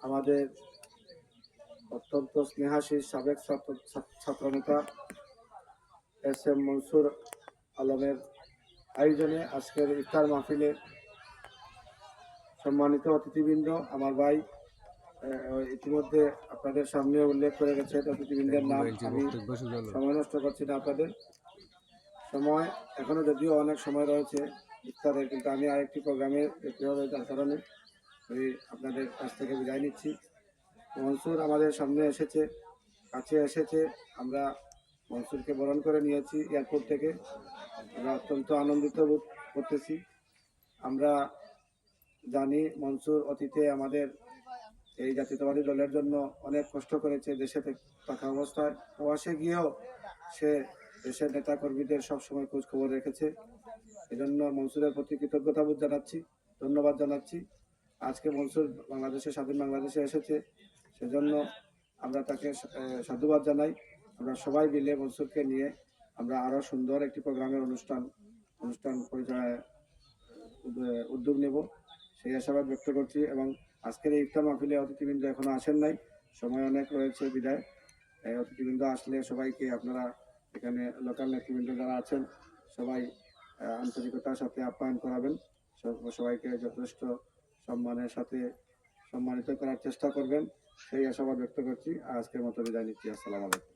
আমাদের অত্যন্ত স্নেহাশীল সাবেক ছাত্রনেতা এস.এম. মনসুর আলমের আয়োজনে আজকের ইফতার মাহফিলে সম্মানিত অতিথিবৃন্দ, আমার ভাই ইতিমধ্যে আপনাদের সামনে উল্লেখ করে গেছে অতিথিবৃন্দের নাম। আমি সময় নষ্ট করছি না, আপনাদের সময় এখনো যদিও অনেক সময় রয়েছে ইফতারের, কিন্তু আমি আরেকটি প্রোগ্রামে যেতে হবে, যার কারণে আমি আপনাদের কাছ থেকে বিদায় নিচ্ছি। মনসুর আমাদের সামনে এসেছে, কাছে এসেছে, আমরা মনসুরকে বরণ করে নিয়েছি এয়ারপোর্ট থেকে। আমরা অত্যন্ত আনন্দিত বোধ করতেছি। আমরা জানি মনসুর অতীতে আমাদের এই জাতীয়তাবাদী দলের জন্য অনেক কষ্ট করেছে, দেশে থাকা অবস্থায় প্রবাসে গিয়েও সে দেশের নেতা কর্মীদের সবসময় খোঁজ খবর রেখেছে। এজন্য মনসুরের প্রতি কৃতজ্ঞতাবোধ জানাচ্ছি, ধন্যবাদ জানাচ্ছি। আজকে মনসুর স্বাধীন বাংলাদেশে এসেছে, সেজন্য আমরা তাকে সাধুবাদ জানাই। আমরা সবাই মিলে মনসুরকে নিয়ে আমরা আরও সুন্দর একটি প্রোগ্রামের অনুষ্ঠান উদ্যোগ নেব, সেই আশাবাদ ব্যক্ত করছি। এবং আজকের এই ইফতার মাহফিলে অতিথিবৃন্দ এখনো আসেন নাই, সময় অনেক রয়েছে বিদায়। অতিথিবৃন্দ আসলে সবাইকে আপনারা এখানে লোকাল নেতৃবৃন্দ যারা আছেন সবাই আন্তরিকতার সাথে আপ্যায়ন করাবেন, সবাইকে যথেষ্ট সম্মানের সাথে সম্মানিত করার চেষ্টা করবেন, সেই আশাবাদ ব্যক্ত করছি। আজকের মতো বিদায় নিচ্ছি। আসসালামু আলাইকুম।